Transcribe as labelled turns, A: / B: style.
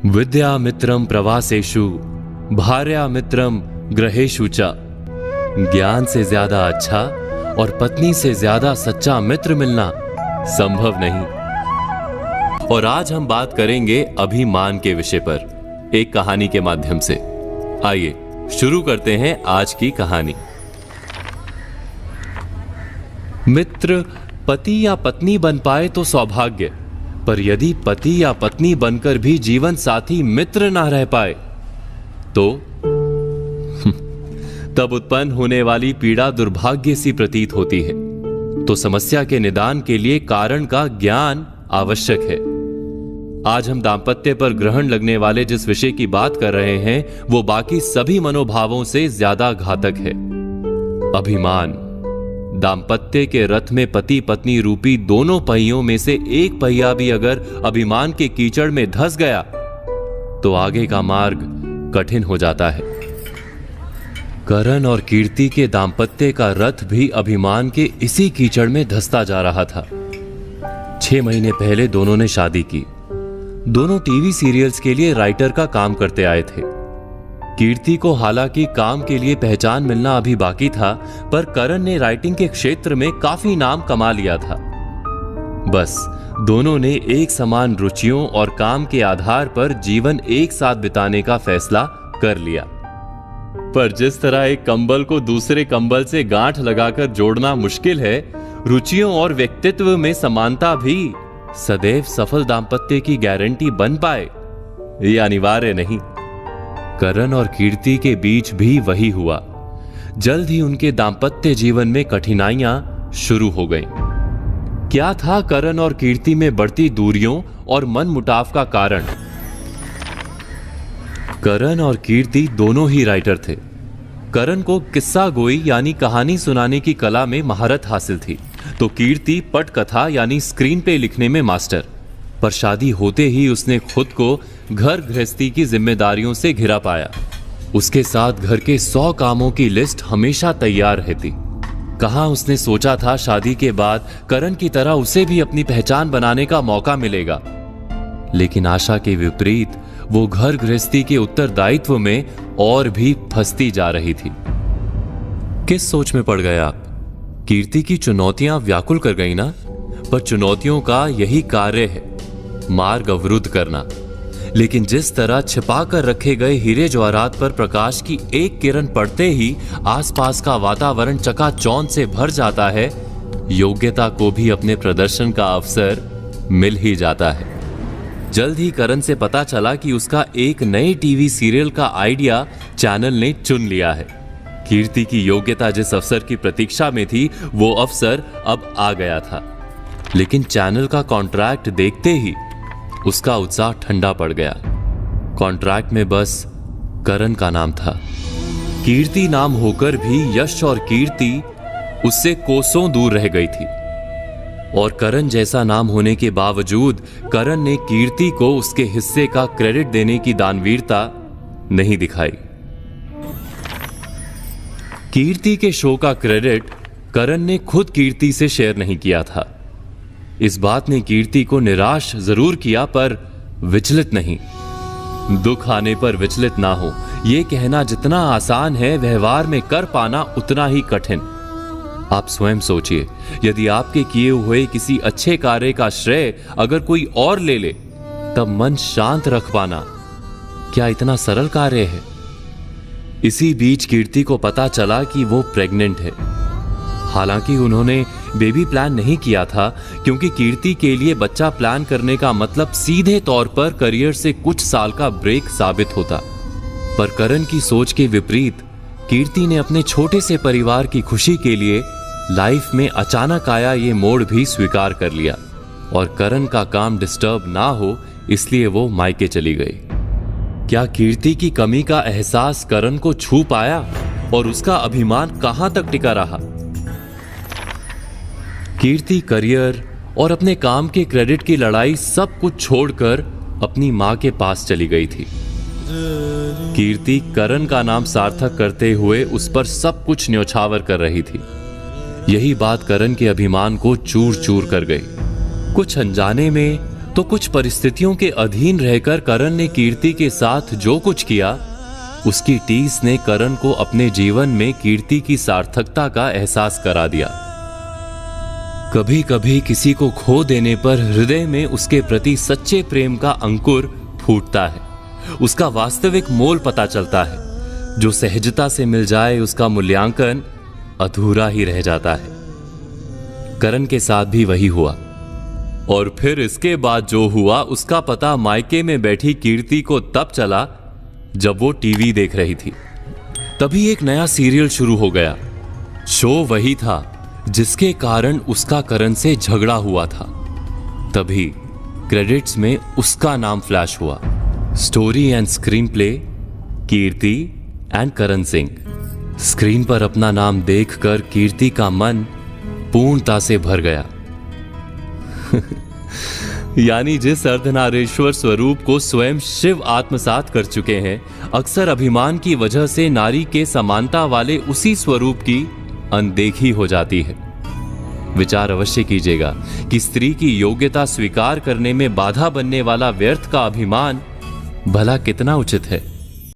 A: विद्यामित्रं प्रवासेषु भार्यामित्रं गृहेषु च। ज्ञान से ज्यादा अच्छा और पत्नी से ज्यादा सच्चा मित्र मिलना संभव नहीं। और आज हम बात करेंगे अभिमान के विषय पर एक कहानी के माध्यम से। आइए शुरू करते हैं आज की कहानी। मित्र पति या पत्नी बन पाए तो सौभाग्य, पर यदि पति या पत्नी बनकर भी जीवन साथी मित्र ना रह पाए तो तब उत्पन्न होने वाली पीड़ा दुर्भाग्य सी प्रतीत होती है। तो समस्या के निदान के लिए कारण का ज्ञान आवश्यक है। आज हम दांपत्य पर ग्रहण लगने वाले जिस विषय की बात कर रहे हैं वो बाकी सभी मनोभावों से ज्यादा घातक है। अभिमान। दांपत्य के रथ में पति पत्नी रूपी दोनों पहियों में से एक पहिया भी अगर अभिमान के कीचड़ में धंस गया तो आगे का मार्ग कठिन हो जाता है। करण और कीर्ति के दांपत्य का रथ भी अभिमान के इसी कीचड़ में धंसता जा रहा था। 6 महीने पहले दोनों ने शादी की। दोनों टीवी सीरियल्स के लिए राइटर का काम करते आए थे। कीर्ति को हालांकि काम के लिए पहचान मिलना अभी बाकी था, पर करण ने राइटिंग के क्षेत्र में काफी नाम कमा लिया था। बस दोनों ने एक समान रुचियों और काम के आधार पर जीवन एक साथ बिताने का फैसला कर लिया। पर जिस तरह एक कंबल को दूसरे कंबल से गांठ लगाकर जोड़ना मुश्किल है, रुचियों और व्यक्तित्व में समानता भी सदैव सफल दांपत्य की गारंटी बन पाए ये अनिवार्य नहीं। करण और कीर्ति के बीच भी वही हुआ। जल्द ही उनके दांपत्य जीवन में कठिनाइयां शुरू हो गईं। क्या था करण और कीर्ति में बढ़ती दूरियों और मनमुटाव का कारण? करण और कीर्ति दोनों ही राइटर थे। करण को किस्सा गोई यानी कहानी सुनाने की कला में महारत हासिल थी, तो कीर्ति पटकथा यानी स्क्रीन पे लिखने में मास्टर। पर शादी होते ही उसने खुद को घर गृहस्थी की जिम्मेदारियों से घिरा पाया। उसके साथ घर के 100 कामों की लिस्ट हमेशा तैयार रहती। कहां उसने सोचा था शादी के बाद करण की तरह उसे भी अपनी पहचान बनाने का मौका मिलेगा। लेकिन आशा के विपरीत वो घर गृहस्थी के उत्तरदायित्व में और भी फंसती जा रही थी। किस सोच में पड़ गए आप? कीर्ति की चुनौतियां व्याकुल कर गई ना? पर चुनौतियों का यही कार्य है, मार्ग अवरुद्ध करना। लेकिन जिस तरह छिपा कर रखे गए हीरे जवाहरात पर प्रकाश की एक किरण पड़ते ही आसपास का वातावरण चकाचौंध से भर जाता है, योग्यता को भी अपने प्रदर्शन का अवसर मिल ही जाता है। जल्द ही करण से पता चला कि उसका एक नए टीवी सीरियल का आइडिया चैनल ने चुन लिया है। कीर्ति की योग्यता जिस अवसर की प्रतीक्षा में थी वो अवसर अब आ गया था। लेकिन चैनल का कॉन्ट्रैक्ट देखते ही उसका उत्साह ठंडा पड़ गया। कॉन्ट्रैक्ट में बस करण का नाम था। कीर्ति नाम होकर भी यश और कीर्ति उससे कोसों दूर रह गई थी। और करण जैसा नाम होने के बावजूद करण ने कीर्ति को उसके हिस्से का क्रेडिट देने की दानवीरता नहीं दिखाई। कीर्ति के शो का क्रेडिट करण ने खुद कीर्ति से शेयर नहीं किया था। इस बात ने कीर्ति को निराश जरूर किया, पर विचलित नहीं। दुख आने पर विचलित ना हो, यह कहना जितना आसान है, व्यवहार में कर पाना उतना ही कठिन। आप स्वयं सोचिए, यदि आपके किए हुए किसी अच्छे कार्य का श्रेय अगर कोई और ले ले, तब मन शांत रख पाना क्या इतना सरल कार्य है? इसी बीच कीर्ति को पता चला कि वो प्रेग्नेंट है। हालांकि उन्होंने बेबी प्लान नहीं किया था, क्योंकि कीर्ति के लिए बच्चा प्लान करने का मतलब सीधे तौर पर करियर से कुछ साल का ब्रेक साबित होता। पर करण की सोच के विपरीत कीर्ति ने अपने छोटे से परिवार की खुशी के लिए लाइफ में अचानक आया ये मोड़ भी स्वीकार कर लिया। और करण का काम डिस्टर्ब ना हो इसलिए वो मायके चली गई। क्या कीर्ति की कमी का एहसास करण को छू पाया और उसका अभिमान कहां तक टिका रहा? कीर्ति करियर और अपने काम के क्रेडिट की लड़ाई सब कुछ छोड़कर अपनी मां के पास चली गई थी। कीर्ति करण का नाम सार्थक करते हुए उस पर सब कुछ न्योछावर कर रही थी। यही बात करण के अभिमान को चूर चूर कर गई। कुछ अनजाने में तो कुछ परिस्थितियों के अधीन रहकर करण ने कीर्ति के साथ जो कुछ किया, उसकी टीस ने करण को अपने जीवन में कीर्ति की सार्थकता का एहसास करा दिया। कभी कभी किसी को खो देने पर हृदय में उसके प्रति सच्चे प्रेम का अंकुर फूटता है, उसका वास्तविक मोल पता चलता है। जो सहजता से मिल जाए उसका मूल्यांकन अधूरा ही रह जाता है। करण के साथ भी वही हुआ, और फिर इसके बाद जो हुआ उसका पता मायके में बैठी कीर्ति को तब चला जब वो टीवी देख रही थी। तभी एक नया सीरियल शुरू हो गया। शो वही था जिसके कारण उसका करण से झगड़ा हुआ था। तभी क्रेडिट्स में उसका नाम फ्लैश हुआ। Story and screen play Kirti and Karan Singh. Screen पर अपना नाम देखकर कीर्ति का मन पूर्णता से भर गया। यानी जिस अर्धनारीश्वर स्वरूप को स्वयं शिव आत्मसात कर चुके हैं, अक्सर अभिमान की वजह से नारी के समानता वाले उसी स्वरूप की अनदेखी हो जाती है। विचार अवश्य कीजिएगा कि स्त्री की योग्यता स्वीकार करने में बाधा बनने वाला व्यर्थ का अभिमान भला कितना उचित है।